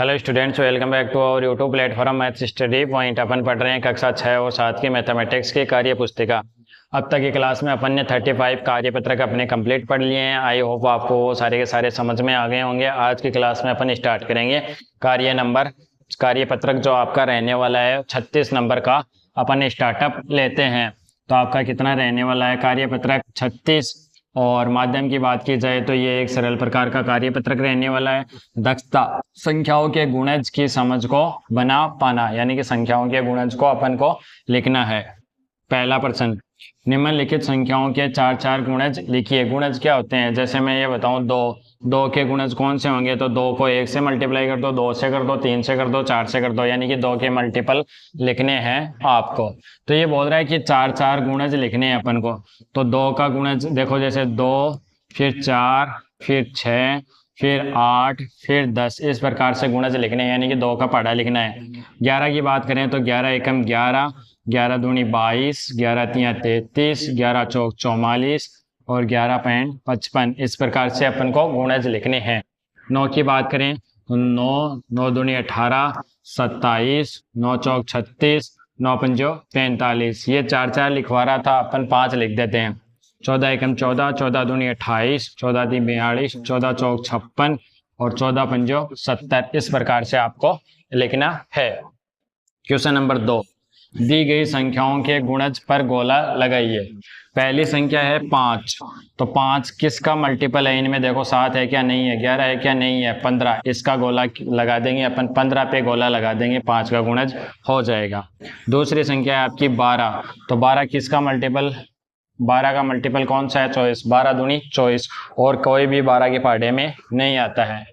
Hello students, welcome back to our YouTube platform maths study point. अपन पढ़ रहे हैं कक्षा 6 और 7 की मैथमेटिक्स की कार्य पुस्तिका। अब तक की क्लास में अपन ने 35 कार्यपत्रक अपने कंप्लीट पढ़ लिए हैं। आई होप आपको वो सारे के सारे समझ में आ गए होंगे। आज की क्लास में अपन स्टार्ट करेंगे कार्यपत्रक जो आपका रहने वाला है 36 नंबर का अपन स्टार्टअप लेते हैं। तो आपका कितना रहने वाला है कार्यपत्रक 36। और माध्यम की बात की जाए तो ये एक सरल प्रकार का कार्यपत्रक रहने वाला है। दक्षता संख्याओं के गुणज की समझ को बना पाना, यानी कि संख्याओं के गुणज को अपन को लिखना है। पहला प्रश्न, निम्नलिखित संख्याओं के चार चार गुणज लिखिए। गुणज क्या होते हैं? जैसे मैं ये बताऊं, दो के गुणज कौन से होंगे? तो 2 को 1 से मल्टीप्लाई कर दो, 2 से कर दो, 3 से कर दो, 4 से कर दो, यानी कि 2 के मल्टीपल लिखने हैं आपको। तो ये बोल रहा है कि चार चार गुणज लिखने हैं अपन को। तो 2 का गुणज देखो, जैसे 2 फिर 4 फिर 6 फिर 8 फिर 10, इस प्रकार से गुणज लिखने हैं, यानी कि 2 का पढ़ा लिखना है। 11 की बात करें तो 11 एकम 11, 11 दूनी 22, 11 तिया 33, 11 चौक 44 और 11.55, इस प्रकार से अपन को गुणज लिखने हैं। 9 की बात करें तो 9, 9 दूनी 18, 27, 9 चौक 36, 9 पंजो 45, ये चार चार लिखवा रहा था, अपन 5 लिख देते हैं। 14 एकम 14, 14 दूनी 28, 14 दी 42, 14 चौक 56 और 14 पंजो 70, इस प्रकार से आपको लिखना है। क्वेश्चन नंबर 2, दी गई संख्याओं के गुणज पर गोला लगाइए। पहली संख्या है 5, तो 5 किसका मल्टीपल है? इनमें देखो 7 है क्या नहीं है, 11 है क्या नहीं है, 15, इसका गोला लगा देंगे अपन। 15 पे गोला लगा देंगे, 5 का गुणज हो जाएगा। दूसरी संख्या है आपकी 12, तो 12 किसका मल्टीपल? 12 का मल्टीपल कौन सा है? 24, 12 दूनी 24, और कोई भी 12 के पहाड़े में नहीं आता है।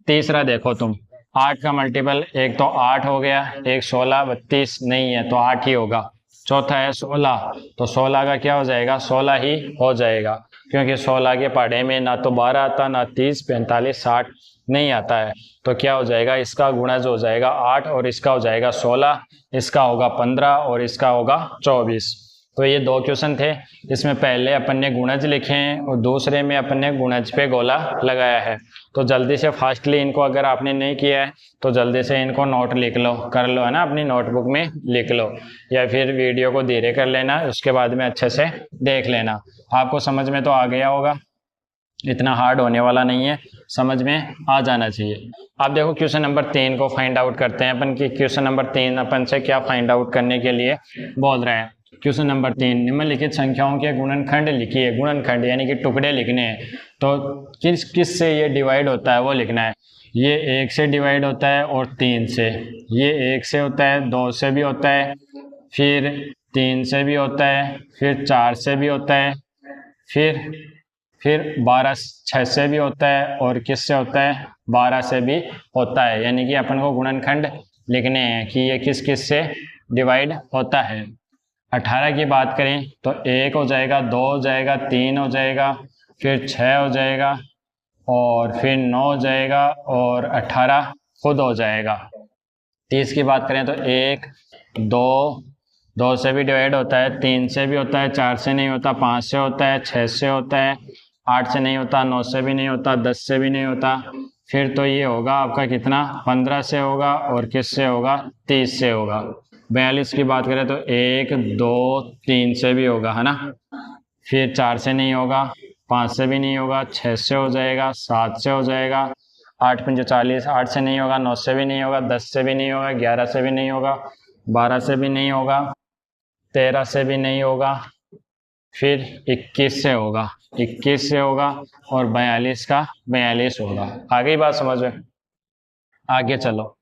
तीसरा देखो तुम, 8 का मल्टीपल, एक तो 8 हो गया, एक 16, 32 नहीं है तो 8 ही होगा। चौथा है 16, तो 16 का क्या हो जाएगा? 16 ही हो जाएगा, क्योंकि 16 के पहाड़े में ना तो 12 आता, ना 30, 45, 60 नहीं आता है। तो क्या हो जाएगा? इसका गुणज हो जाएगा 8 और इसका हो जाएगा 16, इसका होगा 15 और इसका होगा 24। तो ये 2 क्वेश्चन थे, इसमें पहले अपन ने गुणज लिखे हैं और दूसरे में अपन ने गुणज पे गोला लगाया है। तो जल्दी से फास्टली इनको, अगर आपने नहीं किया है तो जल्दी से इनको नोट लिख लो, कर लो, है ना, अपनी नोटबुक में लिख लो, या फिर वीडियो को धीरे कर लेना, उसके बाद में अच्छे से देख लेना। आपको समझ में तो आ गया होगा, इतना हार्ड होने वाला नहीं है, समझ में आ जाना चाहिए। अब देखो क्वेश्चन नंबर 3 को फाइंड आउट करते हैं अपन की। क्वेश्चन नंबर 3 अपन से क्या फाइंड आउट करने के लिए बोल रहे हैं। क्वेश्चन नंबर 3, निम्नलिखित संख्याओं के गुणनखंड लिखिए। गुणनखंड यानी कि टुकड़े लिखने हैं, तो किस किस से ये डिवाइड होता है वो लिखना है। ये 1 से डिवाइड होता है और 3 से, ये 1 से होता है, 2 से भी होता है, फिर 3 से भी होता है, फिर 4 से भी होता है, फिर 12 6 से भी होता है, और किस से होता है? 12 से भी होता है। यानी कि अपन को गुणनखंड लिखने हैं कि ये किस किस से डिवाइड होता है। 18 की बात करें तो 1 हो जाएगा, 2 हो जाएगा, 3 हो जाएगा, फिर 6 हो जाएगा, और फिर 9 हो जाएगा, और 18 खुद हो जाएगा। 30 की बात करें तो 1, 2 से भी डिवाइड होता है, 3 से भी होता है, 4 से नहीं होता, 5 से होता है, 6 से होता है, 8 से नहीं होता, 9 से भी नहीं होता, 10 से भी नहीं होता। फिर तो ये होगा आपका कितना? 15 से होगा, और किस से होगा? 30 से होगा। 42 की बात करें तो 1, 2, 3 से भी होगा, है ना, फिर 4 से नहीं होगा, 5 से भी नहीं होगा, 6 से हो जाएगा, 7 से हो जाएगा, 8 पंजे 40, 8 से नहीं होगा, 9 से भी नहीं होगा, 10 से भी नहीं होगा, 11 से भी नहीं होगा, 12 से भी नहीं होगा, 13 से भी नहीं होगा, फिर 21 से होगा, 21 से होगा, और 42 का 42 होगा। आगे बात समझ में? आगे चलो,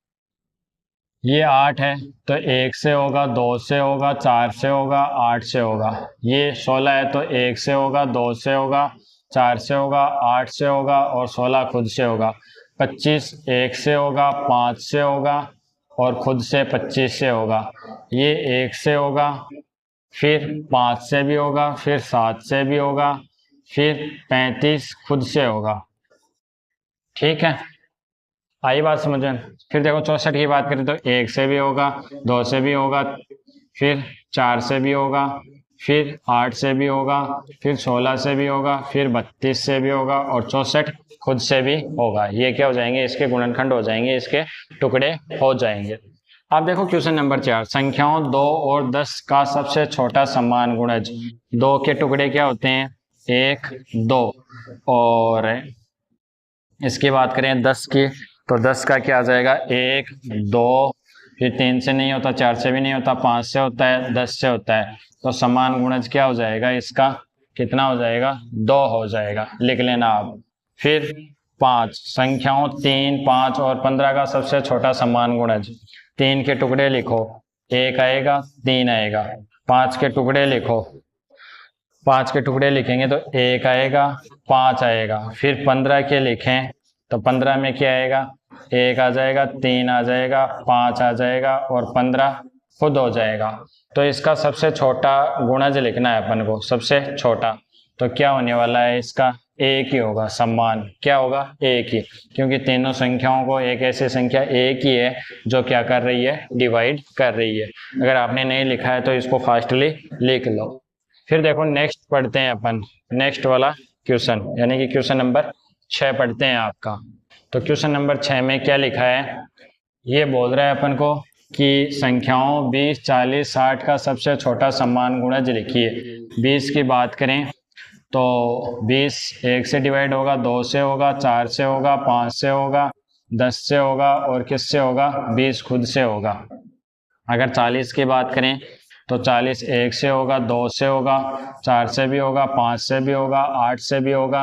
ये 8 है तो 1 से होगा, 2 से होगा, 4 से होगा, 8 से होगा। ये 16 है तो 1 से होगा, 2 से होगा, 4 से होगा, 8 से होगा, और 16 खुद से होगा। 25 1 से होगा, 5 से होगा, और खुद से 25 से होगा। ये 1 से होगा, फिर 5 से भी होगा, फिर 7 से भी होगा, फिर 35 खुद से होगा। ठीक है, आई बात समझ में? फिर देखो 64 की बात करें तो 1 से भी होगा, 2 से भी होगा, फिर 4 से भी होगा, फिर 8 से भी होगा, फिर 16 से भी होगा, फिर 32 से भी होगा और 64 खुद से भी होगा। ये क्या हो जाएंगे, इसके गुणनखंड हो जाएंगे, इसके टुकड़े हो जाएंगे। अब देखो क्वेश्चन नंबर 4, संख्याओं 2 और 10 का सबसे छोटा समान गुणज। 2 के टुकड़े क्या होते हैं, 1 2, और इसकी बात करें 10 की, तो 10 का क्या आ जाएगा, 1 2, फिर 3 से नहीं होता, 4 से भी नहीं होता, 5 से होता है, 10 से होता है। तो समान गुणज क्या हो जाएगा इसका, कितना हो जाएगा, 2 हो जाएगा, लिख लेना आप। फिर 5, संख्याओं 3 5 और 15 का सबसे छोटा समान गुणज। 3 के टुकड़े लिखो, 1 आएगा 3 आएगा। 5 के टुकड़े लिखो, 5 के टुकड़े लिखेंगे तो 1 आएगा 5 आएगा। फिर 15 के लिखें तो 15 में क्या आएगा, 1 आ जाएगा, 3 आ जाएगा, 5 आ जाएगा और 15 खुद हो जाएगा। तो इसका सबसे छोटा गुणज लिखना है अपन को, सबसे छोटा। तो क्या होने वाला है इसका, 1 ही होगा, सम्मान क्या होगा, 1 ही, क्योंकि तीनों संख्याओं को एक ऐसी संख्या 1 ही है जो क्या कर रही है, डिवाइड कर रही है। अगर आपने नहीं लिखा है तो इसको फास्टली लिख लो। फिर देखो नेक्स्ट पढ़ते हैं अपन, नेक्स्ट वाला क्वेश्चन, यानी कि क्वेश्चन नंबर 6 पढ़ते हैं आपका। तो क्वेश्चन नंबर 6 में क्या लिखा है, ये बोल रहा है अपन को कि संख्याओं 20 40 60 का सबसे छोटा समान गुणज लिखिए। 20 की बात करें तो 20 1 से डिवाइड होगा, 2 से होगा, 4 से होगा, 5 से होगा, 10 से होगा और किससे होगा, 20 खुद से होगा। अगर 40 की बात करें तो 40 1 से होगा, 2 से होगा, 4 से भी होगा, 5 से भी होगा, 8 से भी होगा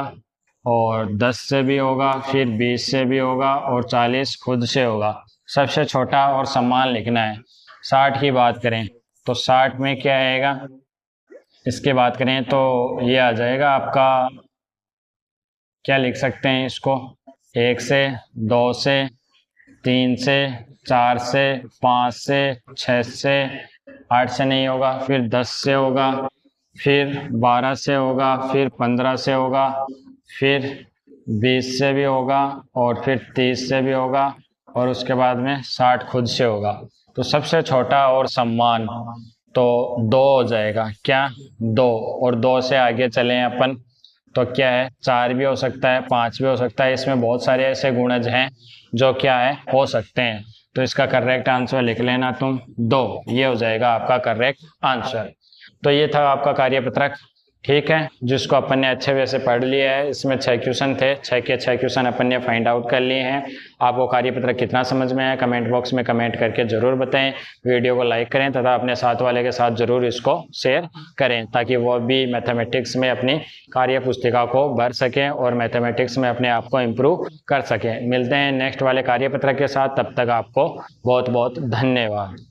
और 10 से भी होगा, फिर 20 से भी होगा और 40 खुद से होगा। सबसे छोटा और समान लिखना है। 60 की बात करें तो 60 में क्या आएगा, इसके बात करें तो ये आ जाएगा आपका, क्या लिख सकते हैं इसको, 1 से, 2 से, 3 से, 4 से, 5 से, 6 से, 8 से नहीं होगा, फिर 10 से होगा, फिर 12 से होगा, फिर 15 से होगा, फिर 20 से भी होगा और फिर 30 से भी होगा और उसके बाद में 60 खुद से होगा। तो सबसे छोटा और सम्मान तो 2 हो जाएगा, क्या 2, और 2 से आगे चलें अपन तो क्या है, 4 भी हो सकता है, 5 भी हो सकता है। इसमें बहुत सारे ऐसे गुणज हैं जो क्या है, हो सकते हैं। तो इसका करेक्ट आंसर लिख लेना तुम 2, ये हो जाएगा आपका करेक्ट आंसर। तो ये था आपका कार्यपत्रक, ठीक है, जिसको अपन ने अच्छे वैसे पढ़ लिया है। इसमें 6 क्वेश्चन थे, 6 के 6 क्वेश्चन अपन ने फाइंड आउट कर लिए हैं। आपको कार्यपत्रक कितना समझ में आया कमेंट बॉक्स में कमेंट करके जरूर बताएं। वीडियो को लाइक करें तथा अपने साथ वाले के साथ जरूर इसको शेयर करें ताकि वो भी मैथमेटिक्स में अपनी कार्य पुस्तिका को भर सकें और मैथमेटिक्स में अपने आप को इम्प्रूव कर सकें। मिलते हैं नेक्स्ट वाले कार्यपत्रक के साथ, तब तक आपको बहुत बहुत धन्यवाद।